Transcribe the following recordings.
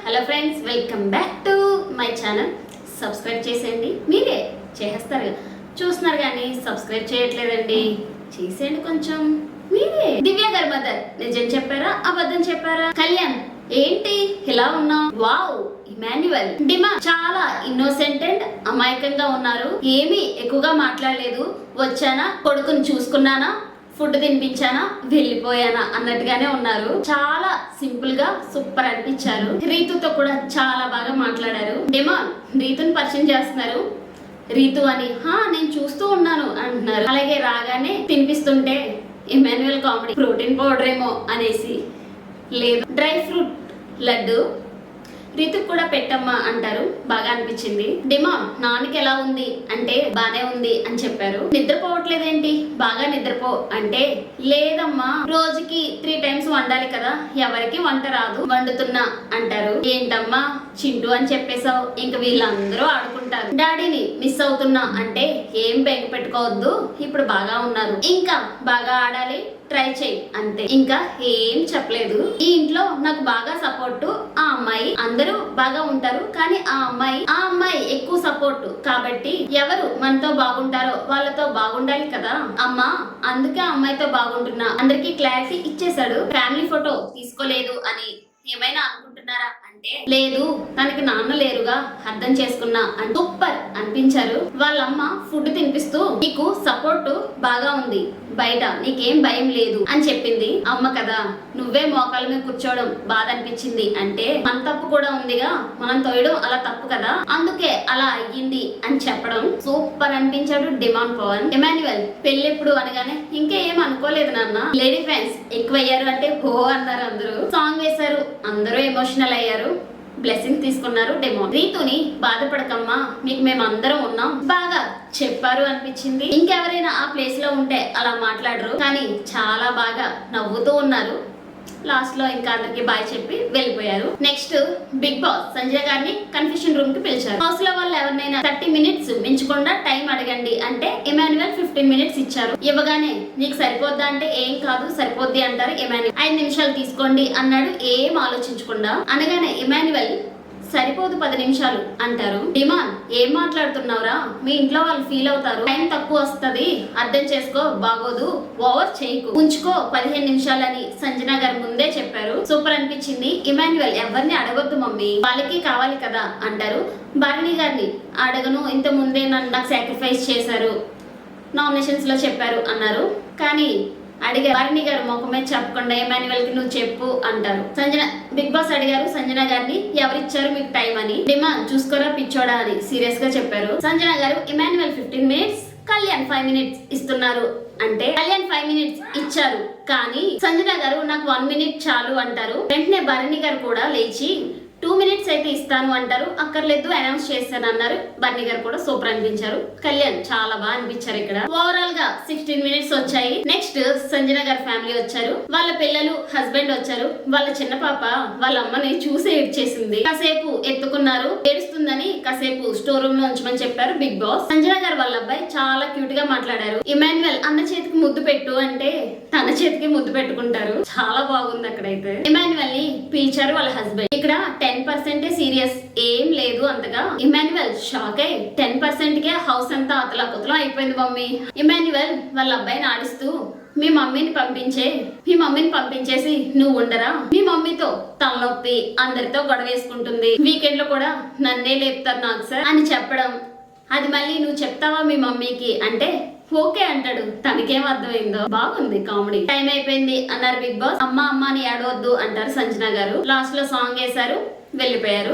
Hello friends, welcome back to my channel. Subscribe చేసేయండి. మీరే చేస్తారు, చూస్తున్నారు కానీ సబ్స్క్రైబ్ చేయట్లేదండి. చేసేయండి కొంచెం. మీరే దివ్య గారి మదర్ నిజం చెప్పారా అబద్ధం చెప్పారా? కళ్యాణ్ ఏంటి ఇలా ఉన్నావు? వావ్, ఇమాన్యువల్ డిమా చాలా ఇన్నోసెంట్ అండ్ అమాయకంగా ఉన్నారు. ఏమీ ఎక్కువగా మాట్లాడలేదు. వచ్చానా, కొడుకుని చూసుకున్నానా, ఫుడ్ తినిపించానా, వెళ్ళిపోయానా అన్నట్టుగానే ఉన్నారు. చాలా సింపుల్ గా సూపర్ అనిపించారు. రీతుతో కూడా చాలా బాగా మాట్లాడారు. డిమాన్ రీతుని పరిచయం చేస్తున్నారు. రీతు అని నేను చూస్తూ ఉన్నాను అంటున్నారు. అలాగే రాగానే తినిపిస్తుంటే ఇమాన్యువల్ కామెడీ, ప్రోటీన్ పౌడర్ ఏమో అనేసి, లేదు డ్రై ఫ్రూట్ లడ్డు రీతుకు కూడా పెట్టమ్మా అంటారు. బాగా అనిపించింది. డిమా నాన్నకి ఎలా ఉంది అంటే బానే ఉంది అని చెప్పారు. నిద్రపోవట్లేదేంటి, బాగా నిద్రపో అంటే లేదమ్మా రోజుకి 3 times వండాలి కదా, ఎవరికి వంట రాదు, వండుతున్నా అంటారు. ఏంటమ్మా చింటూ అని చెప్పేశావు, ఇంక వీళ్ళందరూ ఆడుకుంటారు. డాడీని మిస్ అవుతున్నా అంటే ఏం బెంగ పెట్టుకోవద్దు, ఇప్పుడు బాగా ఉన్నారు, ఇంకా బాగా ఆడాలి, ట్రై చేయి అంతే. ఇంకా ఏం చెప్పలేదు. ఈ ఇంట్లో నాకు బాగా సపోర్టు ఆ అమ్మాయి, అందరూ బాగా ఉంటారు కానీ ఆ అమ్మాయి ఎక్కువ సపోర్టు. కాబట్టి ఎవరు మనతో బాగుంటారో వాళ్ళతో బాగుండాలి కదా అమ్మా, అందుకే ఆ అమ్మాయితో బాగుంటున్నా. అందరికి క్లారిటీ ఇచ్చేశాడు. ఫ్యామిలీ ఫోటో తీసుకోలేదు అని ఏమైనా అనుకుంటున్నారా అంటే లేదు, తనకి నాన్న లేరుగా, అర్థం చేసుకున్నా అని సూపర్ అనిపించారు. వాళ్ళమ్మ ఫుడ్ తినిపిస్తూ నీకు సపోర్ట్ బాగా ఉంది, బయట నీకేం భయం లేదు అని చెప్పింది. అమ్మ కదా, నువ్వే మోకాల మీద కూర్చోవడం బాధ అనిపించింది అంటే మన తప్పు కూడా ఉందిగా, మనం తోయడం అలా తప్పు కదా, అందుకే అలా అయ్యింది అని చెప్పడం సూపర్ అనిపించాడు డిమాండ్ పవన్. ఇమాన్యువల్ పెళ్ళెప్పుడు అనగానే ఇంకా ఏం అనుకోలేదు నాన్న, లేడీ ఫ్యాన్స్ ఎక్కువయ్యారు అంటే ఓ అన్నారు. అందరూ సాంగ్ వేశారు, అందరూ ఎమోషనల్ అయ్యారు, బ్లెస్సింగ్ తీసుకున్నారు. డెమో రీతుని బాధపడకమ్మా, మీకు మేము అందరం ఉన్నాం, బాగా చెప్పారు అనిపించింది. ఇంకెవరైనా ఆ ప్లేస్ లో ఉంటే అలా మాట్లాడరు, కానీ చాలా బాగా నవ్వుతూ ఉన్నారు. లాస్ట్ లో ఇంకా అందరికి బాయ్ చెప్పి వెళ్ళిపోయారు. నెక్స్ట్ బిగ్ బాస్ సంజయ్ గారిని కన్ఫ్యూషన్ రూమ్ కి పిలిచారు. హౌస్ లో వాళ్ళు ఎవరినైనా 30 minutes మించకుండా టైం అడగండి అంటే ఇమాన్యువల్ 15 minutes ఇచ్చారు. ఇవ్వగానే నీకు సరిపోద్దా అంటే ఏం కాదు సరిపోద్ది అంటారు. ఇమాన్యువల్ 5 నిమిషాలు తీసుకోండి అన్నాడు, ఏం ఆలోచించకుండా. అనగానే ఇమాన్యువల్ సరిపోదు 10 నిమిషాలు అంటారు. డిమాన్ ఏం మాట్లాడుతున్నావురా, మీ ఇంట్లో వాళ్ళు ఫీల్ అవుతారు, టైం తక్కువ వస్తుంది, అర్థం చేసుకో, బాగోదు, ఓవర్ చేయకు, ఉంచుకో 15 నిమిషాలని సంజన గారు ముందే చెప్పారు. సూపర్ అనిపించింది. ఇమాన్యువల్ ఎవరిని అడగొద్దు మమ్మీ, వాళ్ళకి కావాలి కదా అంటారు. భరణి గారిని అడగను, ఇంత ముందే నాకు సాక్రిఫైస్ చేశారు, నామినేషన్స్ లో చెప్పారు అన్నారు. కానీ అడిగారు, భరణి గారు ముఖమే చెప్పకుండా ఇమాన్యువల్ కి నువ్వు చెప్పు అంటారు. సంజన బిగ్ బాస్ అడిగారు సంజన గారిని, ఎవరిచ్చారు మీకు టైం అని. డిమాండ్ చూసుకోరా పిచ్చోడా అని సీరియస్ గా చెప్పారు. సంజన గారు ఇమాన్యువల్ 15 minutes, కళ్యాణ్ 5 minutes ఇస్తున్నారు అంటే కళ్యాణ్ 5 minutes ఇచ్చారు, కానీ సంజన గారు నాకు 1 minute చాలు అంటారు. వెంటనే భరణి గారు కూడా లేచి 2 minutes అయితే ఇస్తాను అంటారు. అక్కర్లేదు అనౌన్స్ చేస్తాను అన్నారు. బన్నీ గారు కూడా సూపర్ అనిపించారు. కళ్యాణ్ చాలా బాగా అనిపించారు. ఇక్కడ ఓవరాల్ గా 16 minutes వచ్చాయి. నెక్స్ట్ సంజన గారి ఫ్యామిలీ వచ్చారు. వాళ్ళ పిల్లలు, హస్బెండ్ వచ్చారు. వాళ్ళ చిన్న పాప వాళ్ళ అమ్మని చూసి ఏడ్చేసింది. కాసేపు ఎత్తుకున్నారు, ఏడుస్తుందని కాసేపు స్టోర్ రూమ్ లో ఉంచమని చెప్పారు బిగ్ బాస్. సంజన గారు వాళ్ళ అబ్బాయి చాలా క్యూట్ గా మాట్లాడారు. ఇమాన్యువల్ అన్న చేతికి ముద్దు పెట్టు అంటే తన చేతికి ముద్దు పెట్టుకుంటారు. చాలా బాగుంది. అక్కడైతే ఇమాన్యువల్ ని పిలిచారు వాళ్ళ హస్బెండ్. ఇక్కడ 10% సీరియస్, ఏం లేదు అంతగా. ఇమాన్యువల్ షాక్ అయ్యి 10% కే హౌస్ అంతా అతలాకుతలం అయిపోయింది మమ్మీ. ఇమాన్యువల్ వాళ్ళ అబ్బాయిని ఆడిస్తూ మీ మమ్మీని పంపించేసి నువ్వు ఉండరా, మీ మమ్మీతో తలనొప్పి, అందరితో గొడవ వేసుకుంటుంది, వీకెండ్ లో కూడా నన్నే లేపుతారు నాకు సార్ అని చెప్పడం. అది మళ్ళీ నువ్వు చెప్తావా మీ మమ్మీకి అంటే ఓకే అంటాడు. తనకేం అర్థమైందో. బాగుంది కామెడీ. టైం అయిపోయింది అన్నారు బిగ్ బాస్. అమ్మ అని ఏడవద్దు అంటారు సంజన గారు. లాస్ట్ లో సాంగ్ వేశారు, వెళ్ళిపోయారు.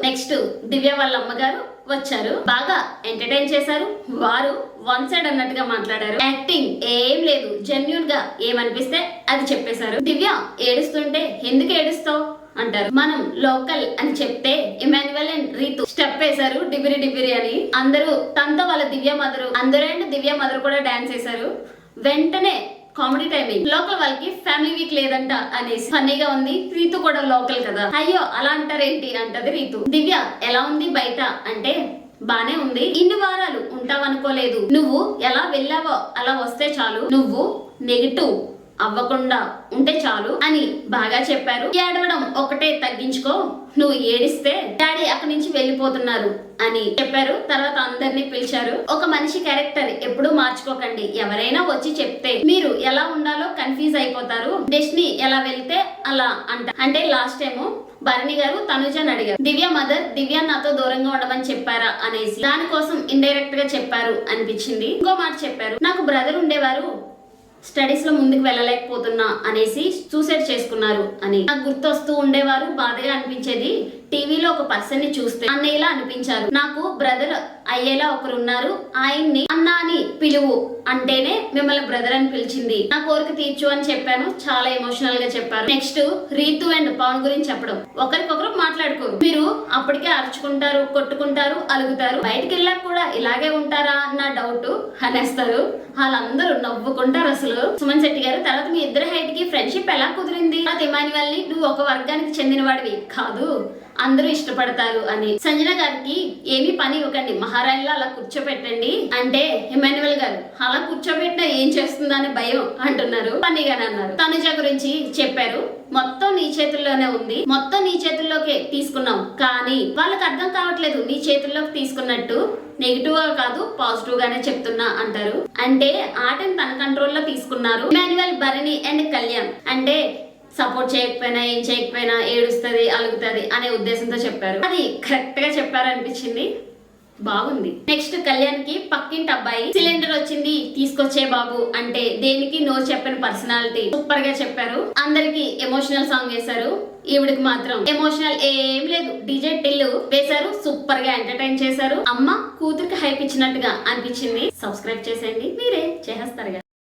నెక్స్ట్ దివ్య వాళ్ళ అమ్మగారు వచ్చారు. బాగా ఎంటర్టైన్ చేశారు. వారు వన్ సైడ్ అన్నట్టుగా మాట్లాడారు. యాక్టింగ్ ఏం లేదు, జెన్యూన్ గా ఏమనిపిస్తే అది చెప్పేశారు. దివ్య ఏడుస్తుంటే ఎందుకు ఏడుస్తావు అంటారు. మనం లోకల్ అని చెప్తే ఇమాన్యువల్ అండ్ రీతు స్టెప్ వేశారు, డిబిరి అని. అందరూ తనతో వాళ్ళ దివ్య మదర్ కూడా డాన్స్ వేశారు. వెంటనే కామెడీ టైమింగ్, లోకల్ వాళ్ళకి ఫ్యామిలీ వీక్ లేదంట అనేసి ఫన్నీగా ఉంది. రీతు కూడా లోకల్ కదా, అయ్యో అలా అంటారేంటి అంటది రీతు. దివ్య ఎలా ఉంది బయట అంటే బానే ఉంది, ఇన్ని వారాలు ఉంటావనుకోలేదు, నువ్వు ఎలా వెళ్ళావో అలా వస్తే చాలు, నువ్వు నెగిటివ్ అవ్వకుండా ఉంటే చాలు అని బాగా చెప్పారు. ఏడవడం ఒకటే తగ్గించుకో, నువ్వు ఏడిస్తే డాడీ అక్కడి నుంచి వెళ్ళిపోతున్నారు అని చెప్పారు. తర్వాత అందరినీ పిలిచారు. ఒక మనిషి క్యారెక్టర్ ఎప్పుడూ మార్చుకోకండి. ఎవరైనా వచ్చి చెప్తే మీరు ఎలా ఉండాలో కన్ఫ్యూజ్ అయిపోతారు. డెస్టినీ ఎలా వెళ్తే అలా అంటే లాస్ట్ టైం భరణి గారు తనుజని అడిగారు, దివ్య మదర్ దివ్య నాతో దూరంగా ఉండమని చెప్పారా అనేసి. దానికోసం ఇండైరెక్ట్ గా చెప్పారు అనిపించింది. ఇంకో మాట చెప్పారు, నాకు బ్రదర్ ఉండేవారు, స్టడీస్ లో ముందుకు వెళ్ళలేకపోతున్నా అనేసి సూసైడ్ చేసుకున్నారు అని. నాకు గుర్తొస్తూ ఉండేవారు, బాధగా అనిపించేది. టీవీలో ఒక పర్సన్ ని చూస్తే అన్నయ్యలా అనిపించారు. నాకు బ్రదర్ అయ్యేలా ఒకరు ఉన్నారు, ఆయన్ని అన్న అని పిలువు అంటేనే మిమ్మల్ని బ్రదర్ అని పిలిచింది. నా కోరిక తీర్చు అని చెప్పాను. చాలా ఎమోషనల్ గా చెప్పారు. నెక్స్ట్ రీతు అండ్ పవన్ గురించి చెప్పడం, ఒకరికొకరు మాట్లాడుకోరు. మీరు అప్పటికే అరుచుకుంటారు, కొట్టుకుంటారు, అలుగుతారు. బయటికి వెళ్ళాక కూడా ఇలాగే ఉంటారా అన్న డౌట్ అనేస్తారు. వాళ్ళందరూ నవ్వుకుంటారు అసలు. సుమన్ శెట్టి గారు, తర్వాత మీ ఇద్దరు హైట్ కి ఫ్రెండ్షిప్ ఎలా కుదిరింది? ఇమాన్యువల్ ని నువ్వు ఒక వర్గానికి చెందిన వాడివి కాదు, అందరూ ఇష్టపడతారు అని. సంజన గారికి ఏమీ పని ఇవ్వకండి, మహారాణిలో అలా కూర్చోబెట్టండి అంటే ఇమాన్యువల్ గారు అలా కూర్చోబెట్టినా ఏం చేస్తుందని భయం అంటున్నారు. పనిగానే అన్నారు. తనుజ గురించి చెప్పారు, మొత్తం నీ చేతుల్లోనే ఉంది, మొత్తం నీ చేతుల్లోకి తీసుకున్నాం, కానీ వాళ్ళకి అర్థం కావట్లేదు నీ చేతుల్లోకి తీసుకున్నట్టు. నెగిటివ్ గా కాదు పాజిటివ్ గానే చెప్తున్నా అంటారు. అంటే ఆటని తన కంట్రోల్లో తీసుకున్నారు. ఇమాన్యువల్, భరణి అండ్ కళ్యాణ్ అంటే సపోర్ట్ చేయకపోయినా ఏం చేయకపోయినా ఏడుస్తుంది, అలుగుతుంది అనే ఉద్దేశంతో చెప్పారు. అది కరెక్ట్ గా చెప్పారు అనిపించింది, బాగుంది. నెక్స్ట్ కళ్యాణ్ కి పక్కింటి అబ్బాయి సిలిండర్ వచ్చింది తీసుకొచ్చే బాబు అంటే దేనికి నో చెప్పిన పర్సనాలిటీ సూపర్ గా చెప్పారు. అందరికి ఎమోషనల్ సాంగ్ వేశారు, ఈవిడికి మాత్రం ఎమోషనల్ ఏం లేదు. డీజే టిల్లు వేశారు, సూపర్ గా ఎంటర్టైన్ చేశారు. అమ్మ కూతురికి హైప్ ఇచ్చినట్టుగా అనిపించింది. సబ్స్క్రైబ్ చేసేయండి, మీరే చేసేస్తారు.